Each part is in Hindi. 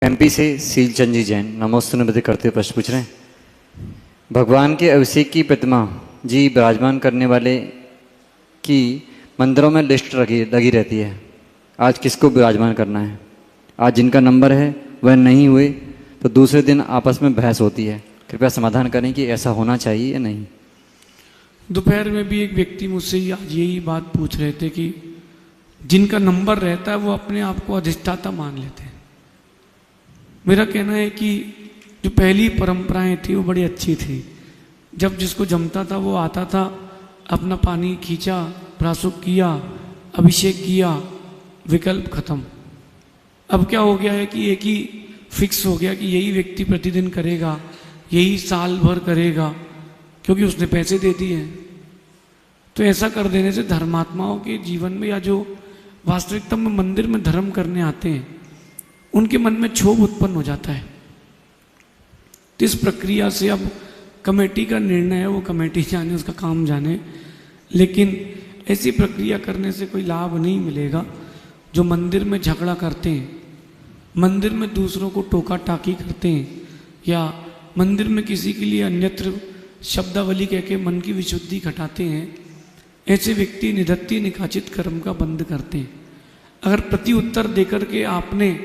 एमपी से सीलचंद जी जैन नमोस्तु निवेदित करते हुए प्रश्न पूछ रहे हैं। भगवान के अभिषेक की प्रतिमा जी विराजमान करने वाले की मंदिरों में लिस्ट लगी रहती है। आज किसको विराजमान करना है? आज जिनका नंबर है वह नहीं हुए तो दूसरे दिन आपस में बहस होती है। कृपया समाधान करें कि ऐसा होना चाहिए या नहीं। दोपहर में भी एक व्यक्ति मुझसे आज यही बात पूछ रहे थे कि जिनका नंबर रहता है वो अपने आप को अधिष्ठाता मान लेते हैं। मेरा कहना है कि जो पहली परंपराएं थी वो बड़ी अच्छी थी। जब जिसको जमता था वो आता था, अपना पानी खींचा, प्राशुक किया, अभिषेक किया, विकल्प खत्म। अब क्या हो गया है कि एक ही फिक्स हो गया कि यही व्यक्ति प्रतिदिन करेगा, यही साल भर करेगा, क्योंकि उसने पैसे दे दिए हैं। तो ऐसा कर देने से धर्मात्माओं के जीवन में या जो वास्तविकता में मंदिर में धर्म करने आते हैं उनके मन में क्षोभ उत्पन्न हो जाता है। तो इस प्रक्रिया से अब कमेटी का निर्णय है, वो कमेटी जाने, उसका काम जाने, लेकिन ऐसी प्रक्रिया करने से कोई लाभ नहीं मिलेगा। जो मंदिर में झगड़ा करते हैं, मंदिर में दूसरों को टोका टाकी करते हैं या मंदिर में किसी के लिए अन्यत्र शब्दावली कह के मन की विशुद्धि घटाते हैं, ऐसे व्यक्ति निधत्ति निकाचित कर्म का बंद करते हैं। अगर प्रति उत्तर देकर के आपने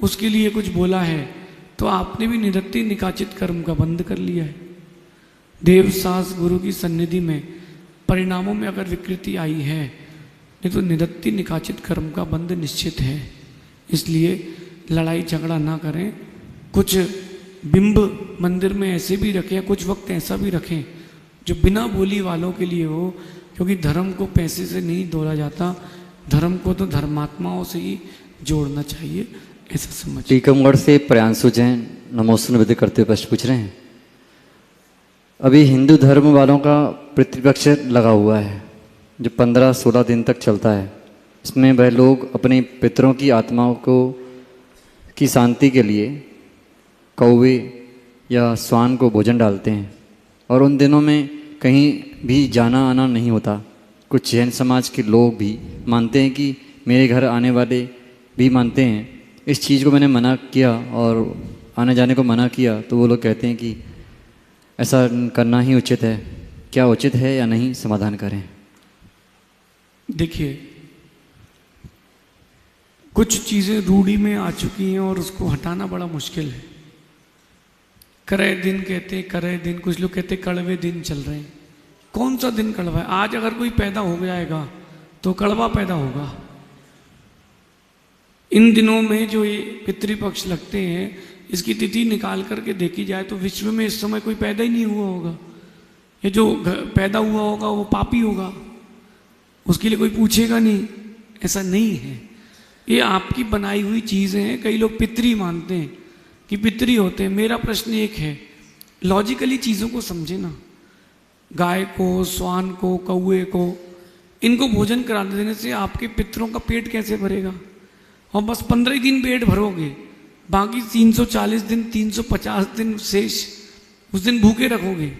उसके लिए कुछ बोला है तो आपने भी निधत्ति निकाचित कर्म का बंद कर लिया है। देव सास गुरु की सन्निधि में परिणामों में अगर विकृति आई है, नहीं तो निधत्ति निकाचित कर्म का बंद निश्चित है। इसलिए लड़ाई झगड़ा ना करें। कुछ बिंब मंदिर में ऐसे भी रखें, कुछ वक्त ऐसा भी रखें जो बिना बोली वालों के लिए हो, क्योंकि धर्म को पैसे से नहीं तोला जाता, धर्म को तो धर्मात्माओं से ही जोड़ना चाहिए, ऐसा समझ। टीकमगढ़ से प्रियांशु जैन नमोस्तु निवेदित करते हुए प्रश्न पूछ रहे हैं। अभी हिंदू धर्म वालों का पितृपक्ष लगा हुआ है जो 15-16 दिन तक चलता है। इसमें वह लोग अपने पितरों की आत्माओं की शांति के लिए कौवे या स्वान को भोजन डालते हैं और उन दिनों में कहीं भी जाना आना नहीं होता। कुछ जैन समाज के लोग भी मानते हैं कि मेरे घर आने वाले भी मानते हैं। इस चीज़ को मैंने मना किया और आने जाने को मना किया तो वो लोग कहते हैं कि ऐसा करना ही उचित है। क्या उचित है या नहीं, समाधान करें। देखिए, कुछ चीज़ें रूढ़ी में आ चुकी हैं और उसको हटाना बड़ा मुश्किल है। करे दिन कहते हैं, करे दिन, कुछ लोग कहते हैं कड़वे दिन चल रहे हैं। कौन सा दिन कड़वा है? आज अगर कोई पैदा हो जाएगा तो कड़वा पैदा होगा। इन दिनों में जो ये पितृपक्ष लगते हैं, इसकी तिथि निकाल करके देखी जाए तो विश्व में इस समय कोई पैदा ही नहीं हुआ होगा। ये जो पैदा हुआ होगा वो पापी होगा, उसके लिए कोई पूछेगा नहीं। ऐसा नहीं है, ये आपकी बनाई हुई चीज़ें हैं। कई लोग पितरी मानते हैं कि पितरी होते हैं। मेरा प्रश्न एक है, लॉजिकली चीज़ों को समझे ना। गाय को, स्वान को, कौवे को, इनको भोजन करा देने से आपके पितरों का पेट कैसे भरेगा? और बस 15 ही दिन पेट भरोगे, बाकी 340 दिन, 350 दिन शेष उस दिन भूखे रखोगे।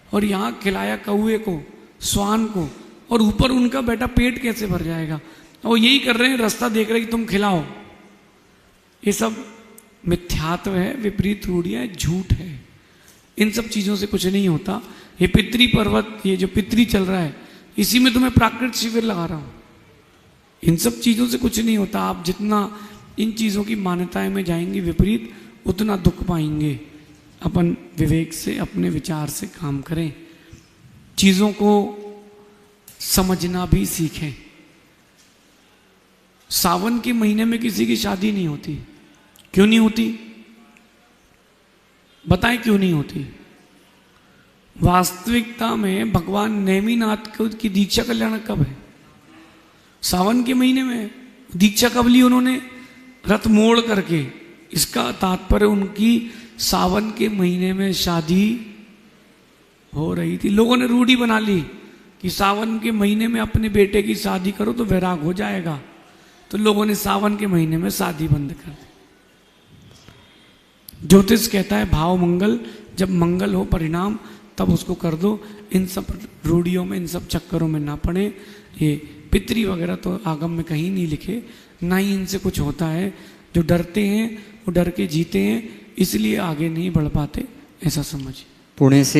और यहाँ खिलाया कौवे को, स्वान को, और ऊपर उनका बेटा पेट कैसे भर जाएगा? और यही कर रहे हैं, रास्ता देख रहे हैं कि तुम खिलाओ। ये सब मिथ्यात्व है, विपरीत रूढ़ियाँ, झूठ है। इन सब चीज़ों से कुछ नहीं होता। ये पितरी पर्वत, ये जो पितरी चल रहा है, इसी में तो मैं प्राकृत शिविर लगा रहा हूँ। इन सब चीज़ों से कुछ नहीं होता। आप जितना इन चीज़ों की मान्यताएं में जाएंगे विपरीत, उतना दुख पाएंगे। अपन विवेक से, अपने विचार से काम करें, चीज़ों को समझना भी सीखें। सावन के महीने में किसी की शादी नहीं होती। क्यों नहीं होती? बताएं क्यों नहीं होती? वास्तविकता में भगवान नेमिनाथ की दीक्षा कल्याण कब है? सावन के महीने में। दीक्षा कब ली उन्होंने? रथ मोड़ करके। इसका तात्पर्य उनकी सावन के महीने में शादी हो रही थी। लोगों ने रूढ़ी बना ली कि सावन के महीने में अपने बेटे की शादी करो तो वैराग हो जाएगा, तो लोगों ने सावन के महीने में शादी बंद कर दी। ज्योतिष कहता है भाव मंगल, जब मंगल हो परिणाम तब उसको कर दो। इन सब रूढ़ियों में, इन सब चक्करों में ना पड़े। ये पितरी वगैरह तो आगम में कहीं नहीं लिखे, ना ही इनसे कुछ होता है। जो डरते हैं वो डर के जीते हैं, इसलिए आगे नहीं बढ़ पाते, ऐसा समझिए। पुणे से